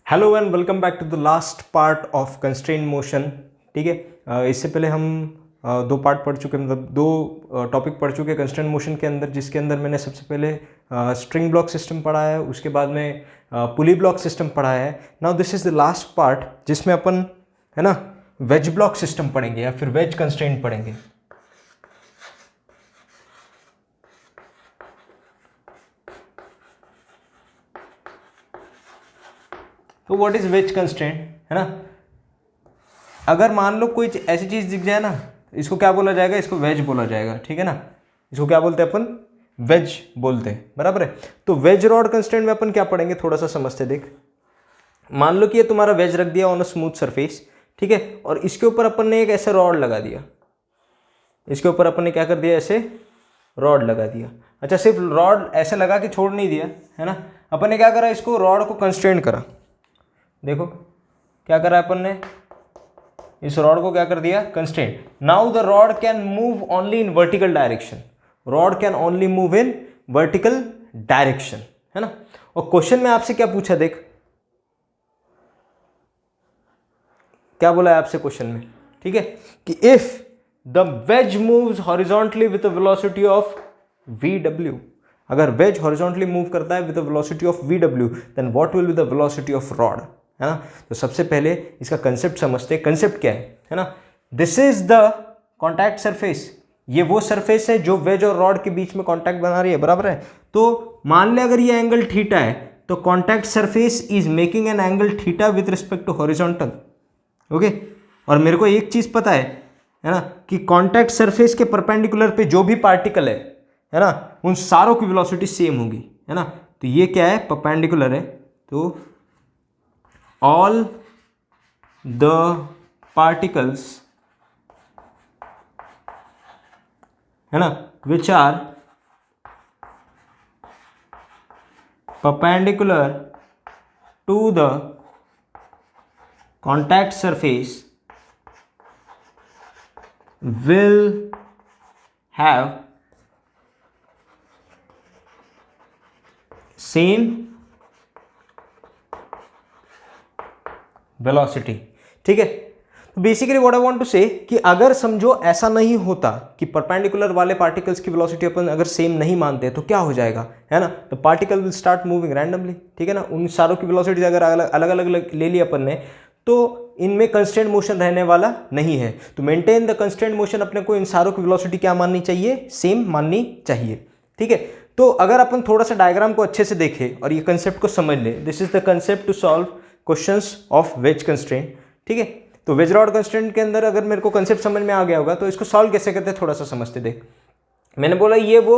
Hello and welcome back to the last part of constraint motion. ठीक है, इससे पहले हम दो पार्ट पढ़ चुके, मतलब दो टॉपिक पढ़ चुके कंस्ट्रेंट मोशन के अंदर, जिसके अंदर मैंने सबसे पहले स्ट्रिंग ब्लॉक सिस्टम पढ़ा है, उसके बाद में पुली ब्लॉक सिस्टम पढ़ा है। Now this is the last part जिसमें अपन है ना वेज ब्लॉक सिस्टम पढ़ेंगे या फिर वेज कंस्ट्रेंट पढ़ेंगे। तो व्हाट इज वेज कंस्ट्रेंट, है ना। अगर मान लो कोई ऐसी चीज दिख जाए ना, इसको क्या बोला जाएगा, इसको वेज बोला जाएगा। ठीक है ना, इसको क्या बोलते हैं अपन, वेज बोलते हैं, बराबर है। तो वेज रॉड कंस्ट्रेंट में अपन क्या पढ़ेंगे, थोड़ा सा समझते देख। मान लो कि ये तुम्हारा वेज रख दिया ऑन अ स्मूथ सरफेस, ठीक है, और इसके ऊपर अपन ने एक ऐसे रॉड लगा दिया, इसके ऊपर अपन ने क्या कर दिया, ऐसे रॉड लगा दिया। अच्छा, सिर्फ रॉड ऐसे लगा के छोड़ नहीं दिया, है ना, अपन ने क्या करा, इसको रॉड को कंस्ट्रेंट करा। देखो क्या करा अपन ने, इस रॉड को क्या कर दिया, constraint. Now the rod can move only in vertical direction, rod can only move in vertical direction, है ना। और क्वेश्चन में आपसे क्या पूछा, देख क्या बोला है आपसे क्वेश्चन में, ठीक है, कि if the wedge moves horizontally with the velocity of vw, अगर वेज हॉरिजॉन्टली मूव करता है with the velocity of vw, then what will be the velocity of rod, है ना। तो सबसे पहले इसका कंसेप्ट समझते हैं। कंसेप्ट क्या है ना, this is the contact surface, ये वो सरफेस है जो वेज और रॉड के बीच में कॉन्टैक्ट बना रही है, बराबर है। तो मान ले अगर ये एंगल थीटा है, तो contact surface is making an angle theta with respect to horizontal, okay. और मेरे को एक चीज पता है ना, कि कॉन्टैक्ट सरफेस के परपेंडिकुलर पे जो भी पार्टिकल है ना, उन सारों की वेलोसिटी सेम होगी, है ना। तो ये क्या है, परपेंडिकुलर है, तो all the particles, है ना, which are perpendicular to the contact surface will have same velocity. ठीक है, तो basically what I want to say, कि अगर समझो ऐसा नहीं होता कि परपेंडिकुलर वाले पार्टिकल्स की वेलोसिटी अपन अगर सेम नहीं मानते, तो क्या हो जाएगा, है ना, तो particle will start moving randomly. ठीक है ना, उन सारों की वेलोसिटी अगर अलग अलग ले ली अपन ने, तो इनमें कंस्ट्रेंट मोशन रहने वाला नहीं है। तो मेंटेन द कंस्ट्रेंट मोशन, अपने को इन सारों की वेलोसिटी क्या माननी चाहिए, सेम माननी चाहिए। ठीक है, तो अगर अपन थोड़ा सा डायग्राम को अच्छे से देखें और ये कंसेप्ट को समझ ले, this is the concept to solve questions of wedge constraint. ठीक है, तो वेज रॉड कंस्ट्रेंट के अंदर अगर मेरे को कंसेप्ट समझ में आ गया होगा, तो इसको सॉल्व कैसे करते हैं थोड़ा सा समझते देख। मैंने बोला ये वो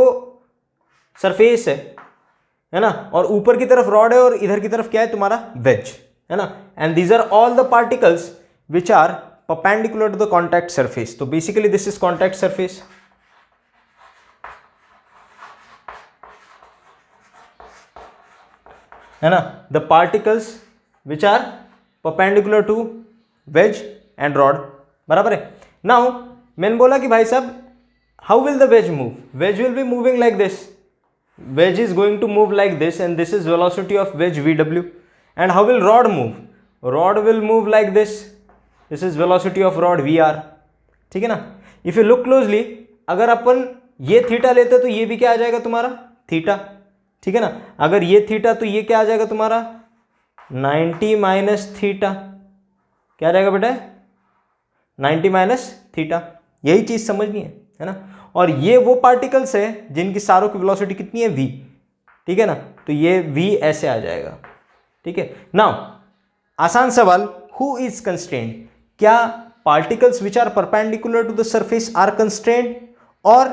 सरफेस है ना, और ऊपर की तरफ रॉड है और इधर की तरफ क्या है तुम्हारा, वेज, है ना, and these are all the particles which are perpendicular to the contact surface. तो basically this is contact surface, है ना, the particles which are perpendicular to wedge and rod, बराबर है। नाउ मैंने बोला कि भाई साहब, how will the wedge move, wedge will be moving like this, wedge is going to move like this and this is velocity of wedge vw, and how will rod move, rod will move like this, this is velocity of rod vr। ठीक है ना, if you look closely, अगर अपन ये theta लेते तो ये भी क्या आ जाएगा तुम्हारा, थीटा। ठीक है ना, अगर ये थीटा तो ये क्या आ जाएगा तुम्हारा 90 माइनस थीटा, क्या आ जाएगा बेटा 90 माइनस थीटा। यही चीज समझनी है ना। और ये वो पार्टिकल्स है जिनकी सारों की वेलोसिटी कितनी है, v। ठीक है ना, तो ये v ऐसे आ जाएगा। ठीक है, नाउ आसान सवाल, हु इज कंस्ट्रेंट, क्या particles which are perpendicular to the surface are constraint, और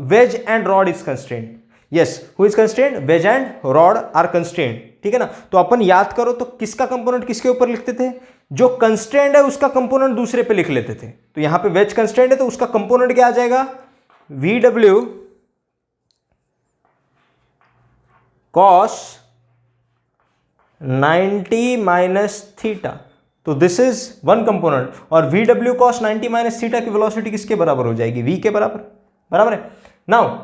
wedge and rod is constraint. Yes, who is constraint, wedge and rod are constraint. ठीक है ना, तो अपन याद करो तो किसका कंपोनेंट किसके ऊपर लिखते थे, जो कंस्ट्रेंट है उसका कंपोनेंट दूसरे पे लिख लेते थे। तो यहां पे वेज कंस्ट्रेंट है तो उसका कंपोनेंट क्या आ जाएगा, vw cos 90 माइनस थीटा। तो दिस इज वन कंपोनेंट, और vw cos 90 माइनस थीटा की वेलोसिटी किसके बराबर हो जाएगी, v के बराबर, बराबर है। नाउ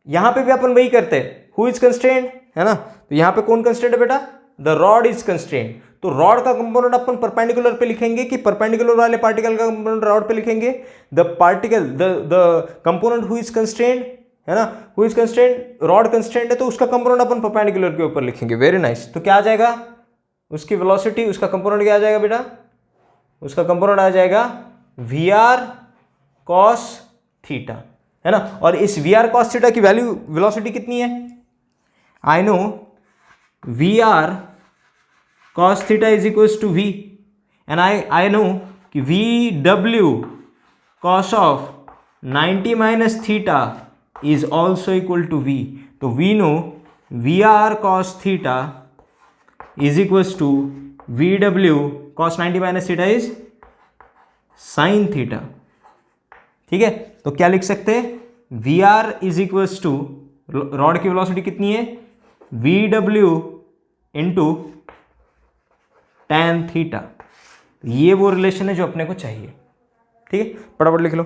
यहां पे भी अपन वही करते हैं, हु इज कंस्ट्रेंट, है ना, तो यहां पे कौन कंस्ट्रेंट है बेटा, द रॉड इज कंस्ट्रेंड, तो रॉड का कंपोनेंट अपन परपेंडिकुलर पे लिखेंगे कि परपेंडिकुलर वाले पार्टिकल का कंपोनेंट रॉड पे लिखेंगे? The particle the component who is constrained, है ना, who is constrained, rod constrained है तो उसका कंपोनेंट अपन परपेंडिकुलर के ऊपर लिखेंगे। Very nice. तो क्या आ जाएगा उसकी वेलोसिटी, उसका कंपोनेंट क्या आ जाएगा बेटा? उसका कंपोनेंट आ जाएगा वी आर कॉस थीटा, है ना। और इस वी आर कॉस थीटा की वैल्यू वेलोसिटी कितनी है? I know V R cos theta is equals to v, and I know कि vw cos of 90 minus theta is also equal to v, तो we know vr cos theta is equals to vw cos 90 minus theta is sin theta, ठीक है। तो क्या लिख सकते हैं? vr is equals to, rod की वेलोसिटी कितनी है? vw इंटू tan थीटा, ये वो रिलेशन है जो अपने को चाहिए, ठीक है। फटाफट लिख लो।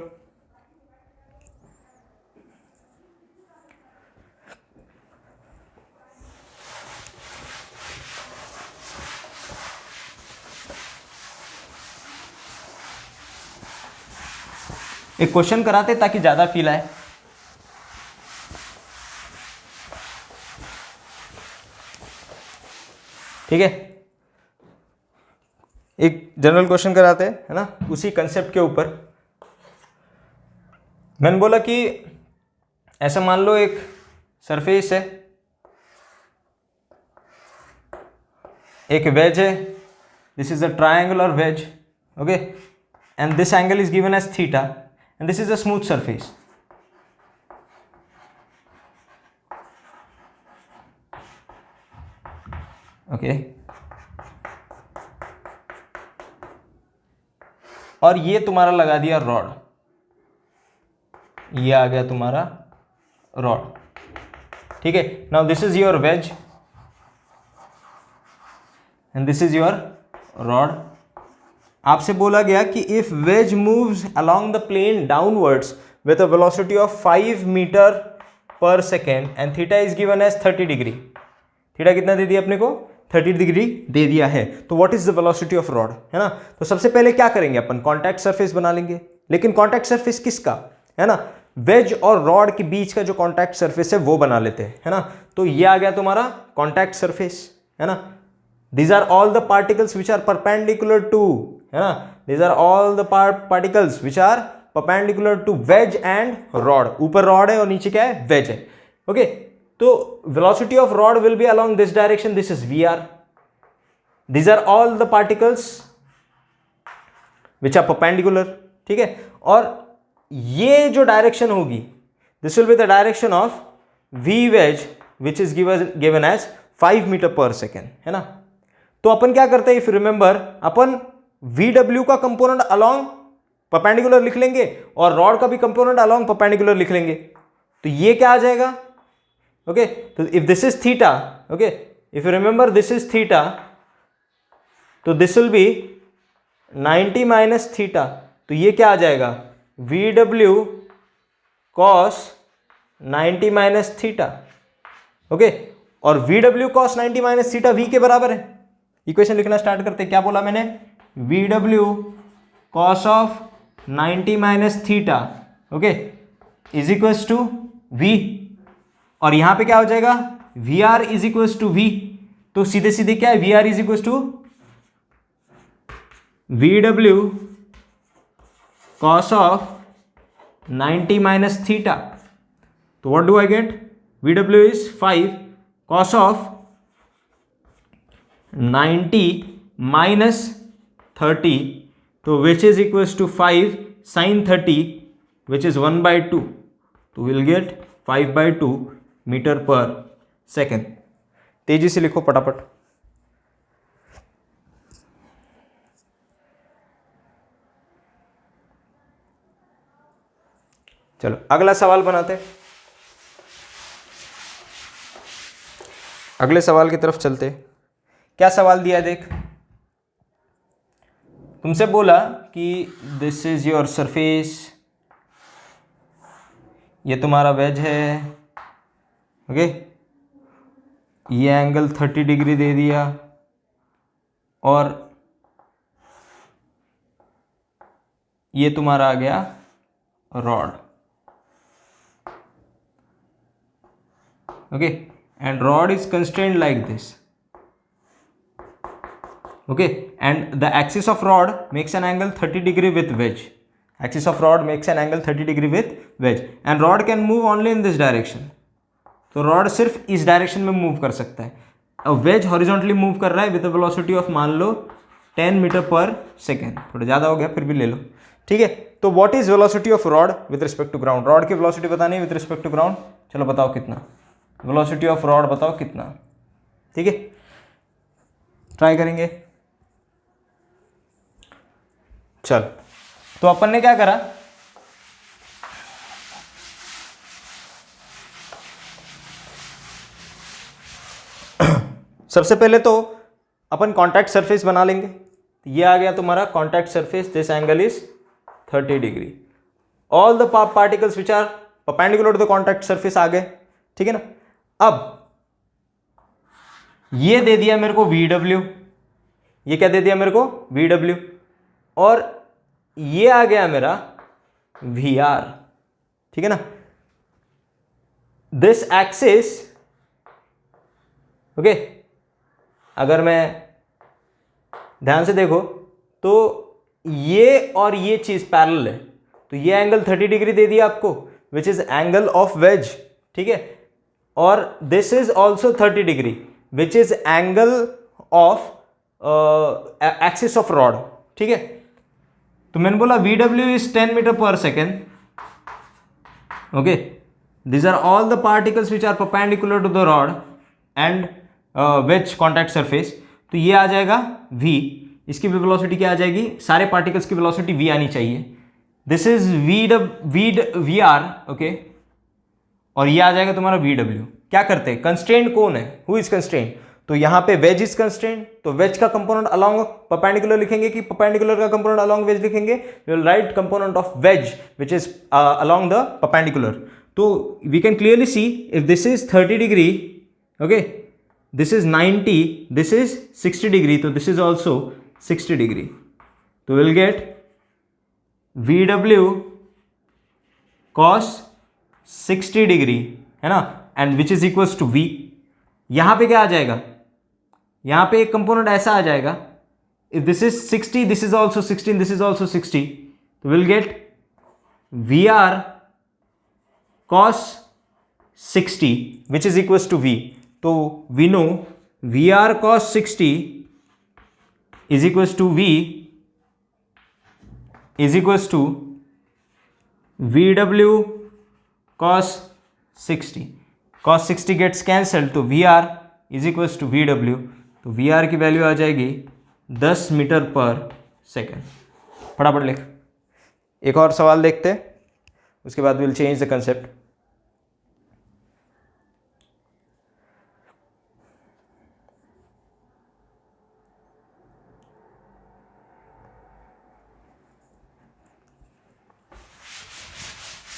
एक क्वेश्चन कराते ताकि ज्यादा फील आए। ठीक है, एक जनरल क्वेश्चन कराते हैं, है ना, उसी कंसेप्ट के ऊपर। मैंने बोला कि ऐसा मान लो एक सरफेस है, एक वेज है, this is a triangular wedge, okay, and this angle is given as theta, and this is a smooth surface. Okay, और ये तुम्हारा लगा दिया रॉड, ये आ गया तुम्हारा रॉड, ठीक है। Now this is your wedge and this is your rod. आपसे बोला गया कि if wedge moves along the plane downwards with a velocity of 5 metre per second and theta is given as 30 degree. Theta कितना दे दिया अपने को? 30 degree दे दिया है। तो what is the velocity of rod, है ना। तो सबसे पहले क्या करेंगे अपन? कॉन्टैक्ट सरफेस बना लेंगे। लेकिन कॉन्टैक्ट सरफेस किसका, है ना? वेज और रॉड के बीच का जो कॉन्टैक्ट सरफेस है वो बना लेते हैं, है ना। तो ये आ गया तुम्हारा कॉन्टैक्ट सरफेस, है ना। These are all the particles which are perpendicular to, है ना, these are all the particles which are perpendicular to wedge and rod. ऊपर रॉड है और नीचे क्या है? वेज है, ओके। तो velocity of rod will be along this direction, this is vr. These are all the particles which are perpendicular, ठीक है। और ये जो डायरेक्शन होगी, this will be the direction of v wedge which is given as 5 meter per second, है ना। तो अपन क्या करते हैं? इफ रिमेंबर, अपन vw का कंपोनेंट along perpendicular लिख लेंगे और रॉड का भी कंपोनेंट along perpendicular लिख लेंगे। तो ये क्या आ जाएगा? okay, so if this is theta, okay, if you remember this is theta, तो this will be 90 minus theta, तो ये क्या आ जाएगा? vw cos 90 minus theta, okay, और vw cos 90 minus theta v के बराबर है। इक्वेशन लिखना स्टार्ट करते हैं। क्या बोला मैंने? vw cos of 90 minus theta, okay, is equals to v, और यहां पे क्या हो जाएगा? V R is equals to V, तो सीधे सीधे क्या है? V R is equals to V W cos of 90 minus theta. तो what do I get? V W is 5 cos of 90 minus 30, तो which is equals to 5 sine 30 which is 1/2, तो will get 5/2 metre per second. तेजी से लिखो फटाफट। चलो अगला सवाल बनाते हैं, अगले सवाल की तरफ चलते। क्या सवाल दिया देख, तुमसे बोला कि दिस इज योर सरफेस, ये तुम्हारा वेज है, ओके, ये एंगल 30 डिग्री दे दिया और ये तुम्हारा आ गया rod, okay, and rod is constrained like this, okay, and the axis of rod makes an angle 30 degree with wedge. Axis of rod makes an angle 30 degree with wedge, and rod can move only in this direction. तो rod सिर्फ इस direction में move कर सकता है. अब veg horizontally move कर रहा है विद वेलोसिटी ऑफ मान लो 10 मीटर पर सेकेंड, थोड़ा ज़्यादा हो गया फिर भी ले लो, ठीक है. तो what is velocity of rod with respect to ground? Rod की वेलोसिटी बतानी है विद रिस्पेक्ट टू ग्राउंड. चलो बताओ कितना वेलोसिटी ऑफ रॉड, बताओ कितना, ठीक है, ट्राई करेंगे. चल, तो अपन ने क्या करा, सबसे पहले तो अपन कॉन्टैक्ट सरफेस बना लेंगे. ये आ गया तुम्हारा contact surface, this angle is 30 degree. All the particles which are perpendicular to the contact surface आ गए, ठीक है ना. अब ये दे दिया मेरे को VW, ये क्या दे दिया मेरे को VW, और ये आ गया मेरा VR, ठीक है ना. दिस एक्सिस, ओके, अगर मैं ध्यान से देखो तो ये और ये चीज पैरेलल है, तो ये एंगल 30 डिग्री दे दिया आपको which is angle of wedge, ठीक है, और this is also 30 degree which is angle of axis of rod, ठीक है. तो मैंने बोला VW is 10 metre per second, okay. These are all the particles which are perpendicular to the rod and wedge contact surface. तो ये आ जाएगा V, इसकी भी वेलोसिटी क्या आ जाएगी, सारे पार्टिकल्स की वेलोसिटी V आनी चाहिए. दिस इज VR, ओके, और ये आ जाएगा तुम्हारा VW. क्या करते हैं, कंस्ट्रेंट कौन है, हु इज कंस्ट्रेंट, तो यहाँ पे वेज इज कंस्ट्रेंट, तो वेज का कंपोनेंट अलोंग परपेंडिकुलर लिखेंगे कि परपेंडिकुलर का कंपोनेंट अलोंग वेज लिखेंगे, we will write component of wedge which is along the perpendicular. तो we can clearly see if this is 30 degree, okay, this is 90, this is 60 degree, तो this is also 60 degree. तो will get VW cos 60 degree, है ना, and which is equals to V. यहां पे क्या आ जाएगा, यहां पे एक कंपोनेंट ऐसा आ जाएगा, if this is 60, this is also 60, this is also 60, तो will get VR cos 60 which is equals to V. तो we know VR cos 60 is equals to V is equals to VW cos 60. cos 60 gets cancelled, तो VR is equals to VW. तो VR की value आ जाएगी 10 metre per second. फटाफट लिख. एक और सवाल देखते हैं, उसके बाद विल चेंज द कंसेप्ट.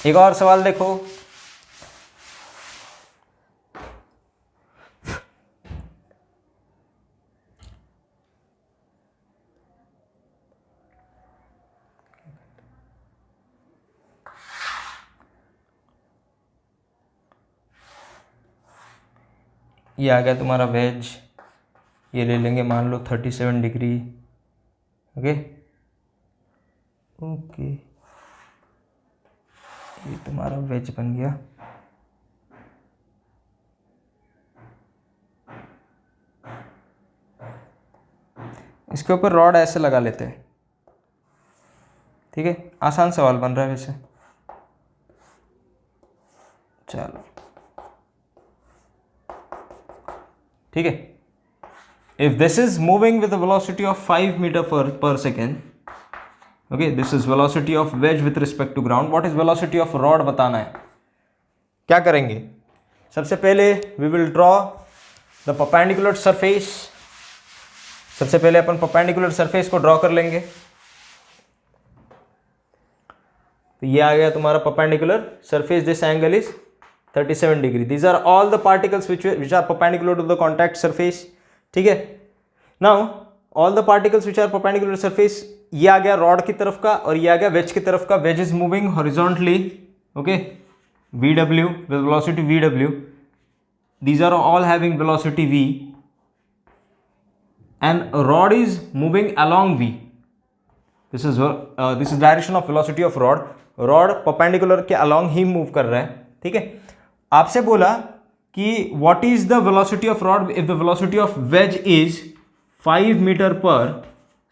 एक और सवाल देखो. ये आ गया तुम्हारा वेज, ये ले लेंगे मान लो 37 डिग्री, ओके ओके, ये तुम्हारा वेज बन गया. इसके ऊपर रॉड ऐसे लगा लेते हैं, ठीक है, आसान सवाल बन रहा है वैसे. चलो ठीक है. If this is moving with velocity of 5 metre per second, okay, this is velocity of wedge with respect to ground. What is velocity of rod बताना है. क्या करेंगे, सबसे पहले we will draw the perpendicular surface. सबसे पहले अपन perpendicular surface को ड्रॉ कर लेंगे. तो ये आ गया तुम्हारा perpendicular surface, this angle is 37 degree. These are all the particles which are perpendicular to the contact surface. ठीक है. Now all the particles which are perpendicular to surface, ये आ गया रॉड की तरफ का और ये आ गया वेज की तरफ का. Wedge is moving horizontally, okay, VW with velocity VW. These are all having velocity V, and rod is moving along V. This is direction of velocity of rod. Rod perpendicular के along ही move कर रहा है. ठीक है. आपसे बोला कि what is the velocity of rod if the velocity of wedge is 5 metre per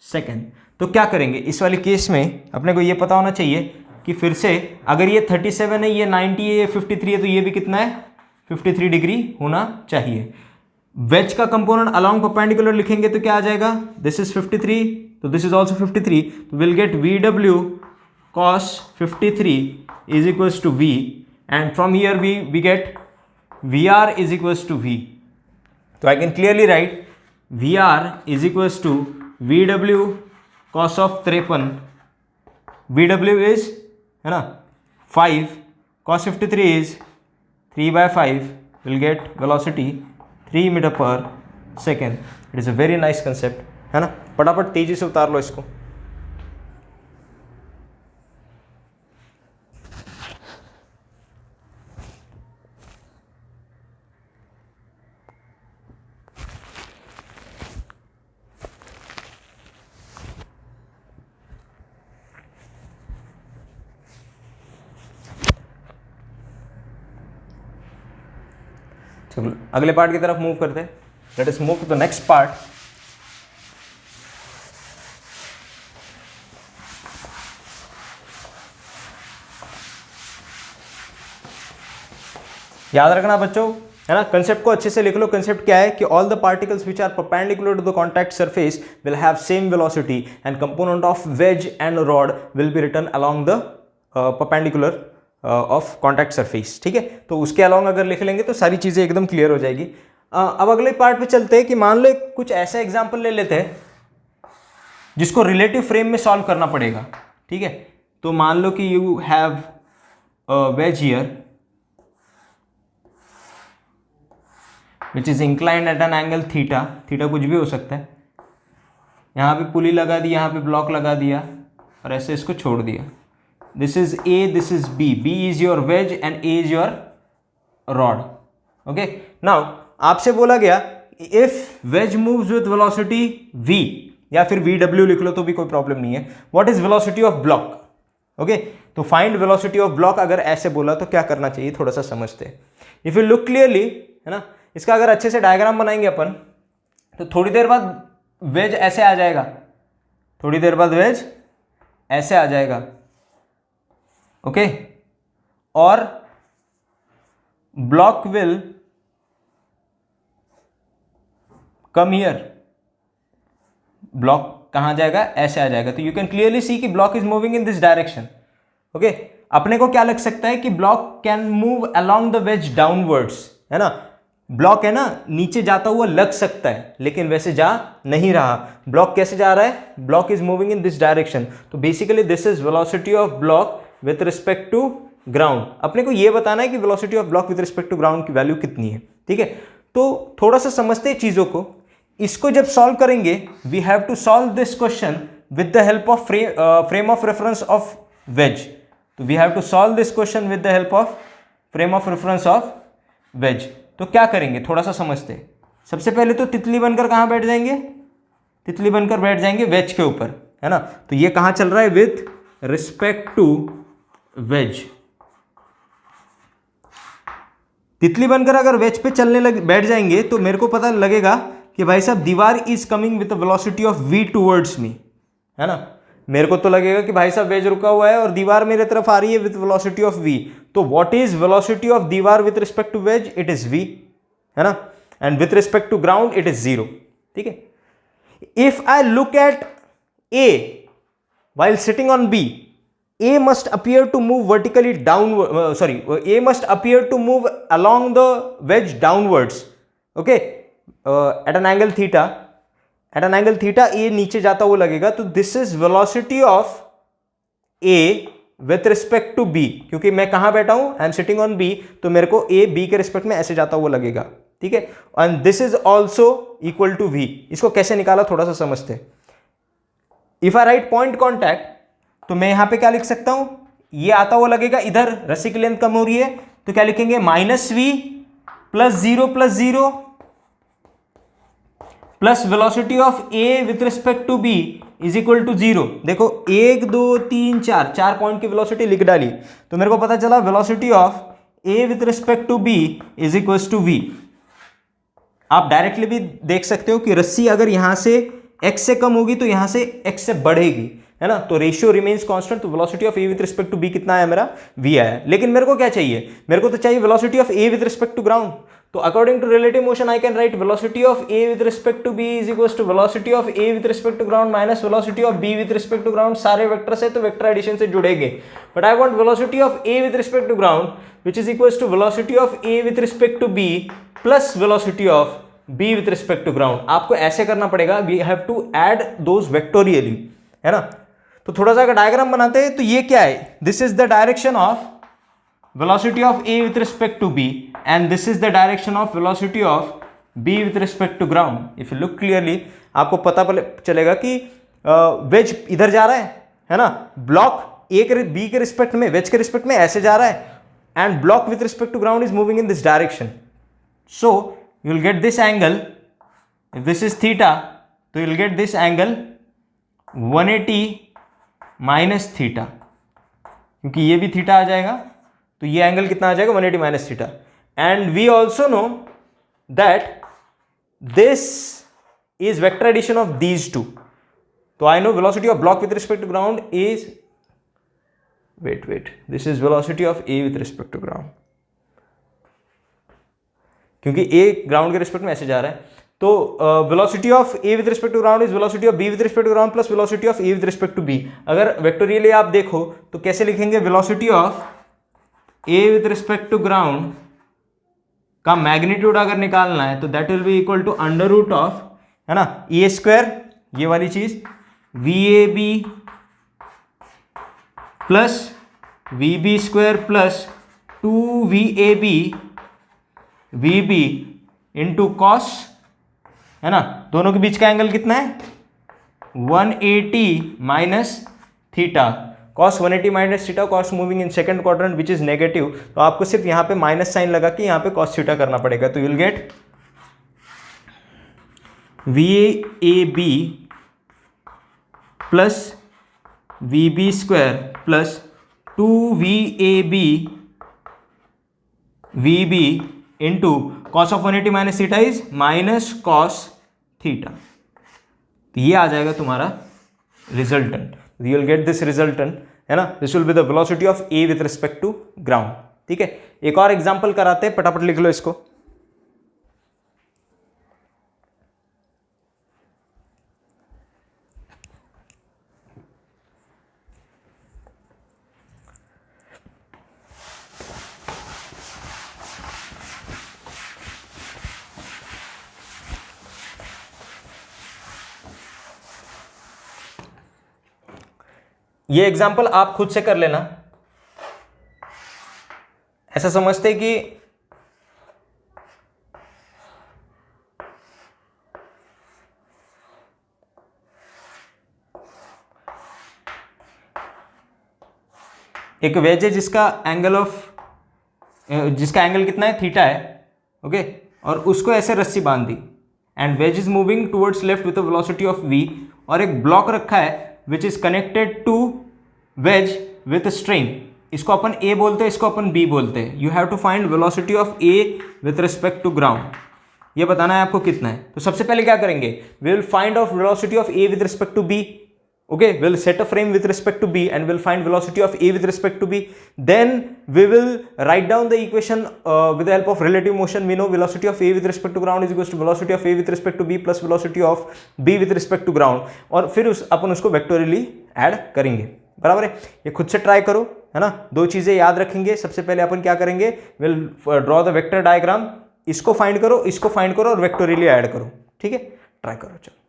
second. तो क्या करेंगे इस वाले केस में? अपने को ये पता होना चाहिए कि फिर से अगर ये 37 है, ये 90 है, ये 53 है, तो ये भी कितना है? 53 डिग्री होना चाहिए. वेज का कंपोनेंट अलॉन्ग परपेंडिकुलर लिखेंगे तो क्या आ जाएगा? दिस इज 53, तो दिस इज ऑल्सो 53. तो will get VW cos 53 is equals to V, and from here we get VR is equals to V. So I can clearly write VR is equals to VW cos of 53. VW is है ना 5, cos 53 is 3/5. We'll get velocity 3 metre per second. It is a very nice concept, है ना. फटाफट तेजी से उतार लो इसको. चलो अगले पार्ट की तरफ मूव करते हैं. Let us move to the next part. याद रखना बच्चों, है ना, कंसेप्ट को अच्छे से लिख लो. कंसेप्ट क्या है कि all the particles which are perpendicular to the contact surface will have same velocity and component of wedge and rod will be written along the perpendicular of contact surface. ठीक है. तो उसके अलॉन्ग अगर लिख लेंगे तो सारी चीज़ें एकदम क्लियर हो जाएगी. अब अगले पार्ट पे चलते हैं कि मान लो कुछ ऐसा एग्जाम्पल ले लेते हैं जिसको रिलेटिव फ्रेम में सॉल्व करना पड़ेगा. ठीक है. तो मान लो कि you have wedge here which is inclined at an angle theta. Theta कुछ भी हो सकता है. यहाँ पे पुली लगा दी, यहाँ पे ब्लॉक लगा दिया और ऐसे इसको छोड़ दिया. This is A, this is B. B is your wedge and A is your rod. Okay. Now आपसे बोला गया if wedge moves with velocity V, या फिर VW लिख लो तो भी कोई प्रॉब्लम नहीं है. What is velocity of block? Okay. तो find velocity of block अगर ऐसे बोला तो क्या करना चाहिए थोड़ा सा समझते हैं. If you look clearly, है ना, इसका अगर अच्छे से डायग्राम बनाएंगे अपन तो थोड़ी देर बाद wedge ऐसे आ जाएगा. थोड़ी देर बाद wedge ऐसे आ जाएगा. ओके. और block will come here. Block कहां जाएगा? ऐसे आ जाएगा. तो यू कैन क्लियरली सी कि block is moving in this direction. Okay. अपने को क्या लग सकता है कि block can move along the ways downwards, है ना. ब्लॉक है ना नीचे जाता हुआ लग सकता है लेकिन वैसे जा नहीं रहा. ब्लॉक कैसे जा रहा है? Block is moving in this direction. तो basically this is velocity of block with respect to ground. अपने को ये बताना है कि velocity of block with respect to ground की वैल्यू कितनी है. ठीक है. तो थोड़ा सा समझते हैं चीजों को. इसको जब सॉल्व करेंगे we have to solve this question with the help of frame of reference of wedge. तो we have to solve this question with the help of frame of reference of wedge. तो क्या करेंगे थोड़ा सा समझते हैं. सबसे पहले तो तितली बनकर कहाँ बैठ जाएंगे? तितली बनकर बैठ जाएंगे वेज के ऊपर, है ना. तो ये कहाँ चल रहा है? With respect to wedge. तितली बनकर अगर वेज पे चलने बैठ जाएंगे तो मेरे को पता लगेगा कि भाई साहब दीवार is coming with velocity of V towards me, है ना. मेरे को तो लगेगा कि भाई साहब वेज रुका हुआ है और दीवार मेरे तरफ आ रही है विद वेलोसिटी ऑफ V. तो व्हाट इज वेलोसिटी ऑफ दीवार with respect to wedge? It is V, है ना. And with respect to ground it is 0. ठीक है. If I look at A while sitting on B, A must appear to move vertically downward. A must appear to move along the wedge downwards. Okay, at an angle theta. At an angle theta, A नीचे जाता हुआ लगेगा. तो this is velocity of A with respect to B, क्योंकि मैं कहां बैठा हूं, I am sitting on B, तो मेरे को ए बी के रिस्पेक्ट में ऐसे जाता हुआ लगेगा, ठीक है। And this is also equal to V. इसको कैसे निकाला थोड़ा सा समझते हैं। If I write point contact, तो मैं यहां पे क्या लिख सकता हूं, ये आता हुआ लगेगा, इधर रस्सी की लेंथ कम हो रही है, तो क्या लिखेंगे, -v plus 0 plus velocity of A with respect to B is equal to 0। देखो 1 2 3 4 पॉइंट की वेलोसिटी लिख डाली, तो मेरे को पता चला velocity of A with respect to B is equal to V. आप डायरेक्टली भी देख सकते हो कि रस्सी अगर यहां से x से कम होगी तो यहां से x से बढ़ेगी, है ना, तो रेशियो रिमेन्स कांस्टेंट, तो velocity of A with respect to B कितना आया मेरा, v आया। लेकिन मेरे को क्या चाहिए, मेरे को तो चाहिए velocity of A with respect to ground. तो according to relative motion I can write velocity of A with respect to B is equal to velocity of A with respect to ground minus velocity of B with respect to ground. सारे vectors है तो vector addition से जुड़ेंगे, but I want velocity of A with respect to ground which is equal to velocity of A with respect to B plus velocity of B with respect to ground. आपको ऐसे करना पड़ेगा, we have to add those vectorially, है ना। तो थोड़ा सा अगर डायग्राम बनाते हैं तो ये क्या है, this is the direction of velocity of A with respect to B and this is the direction of velocity of B with respect to ground. If you look clearly, आपको पता चलेगा कि वेज इधर जा रहा है ना, ब्लॉक ए के बी के रिस्पेक्ट में, वेज के रिस्पेक्ट में ऐसे जा रहा है, and block with respect to ground is moving in this direction. So you will get this angle, if this is theta, तो you will get this angle 180 minus theta, क्योंकि ये भी थीटा आ जाएगा, तो ये एंगल कितना आ जाएगा, 180 minus theta. And we also know that this is vector addition of these two. तो I know velocity of block with respect to ground is, wait this is velocity of A with respect to ground, क्योंकि A ground के respect में ऐसे जा रहा है, तो velocity of A with respect to ground is velocity of B with respect to ground plus velocity of A with respect to B. अगर vectorially आप देखो तो कैसे लिखेंगे, velocity of A with respect to ground का magnitude अगर निकालना है तो that will be equal to under root of, है ना, ए स्क्वायर, ये वाली चीज, V A B plus V B square plus 2VAB into cos, है ना, दोनों के बीच का एंगल कितना है, 180 minus theta. cos 180 minus theta, cos moving in second quadrant which is negative, तो आपको सिर्फ यहां पे माइनस साइन लगा के यहां पे cos थीटा करना पड़ेगा, तो you will gate VAB plus VB square plus 2VAB VB into cos of 180 minus theta is minus cos theta. तो ये आ जाएगा तुम्हारा resultant, you will get this resultant, है ना, this will be the velocity of A with respect to ground। ठीक है, एक और एग्जांपल कराते हैं, फटाफट लिख लो इसको। ये एग्जाम्पल आप खुद से कर लेना। ऐसा समझते कि एक वेज है जिसका एंगल कितना है, थीटा है, ओके, और उसको ऐसे रस्सी बांध दी and wedge is moving towards left with a velocity of v, और एक ब्लॉक रखा है which is connected to wedge with string. इसको अपन a बोलते हैं, इसको अपन b बोलते हैं। You have to find velocity of a with respect to ground, ये बताना है आपको कितना है। तो सबसे पहले क्या करेंगे, we will find of velocity of a with respect to b, okay, we'll set a frame with respect to b and we'll find velocity of a with respect to b. Then we will write down the equation with the help of relative motion. We know velocity of a with respect to ground is equals to velocity of a with respect to b plus velocity of b with respect to ground, और फिर अपन उसको vectorially add करेंगे, बराबर है। ये खुद से try करो, है ना। दो चीजें याद रखेंगे, सबसे पहले अपन क्या करेंगे, will draw the vector diagram, इसको फाइंड करो और वेक्टोरियली ऐड करो, ठीक है। ट्राई करो, चलो।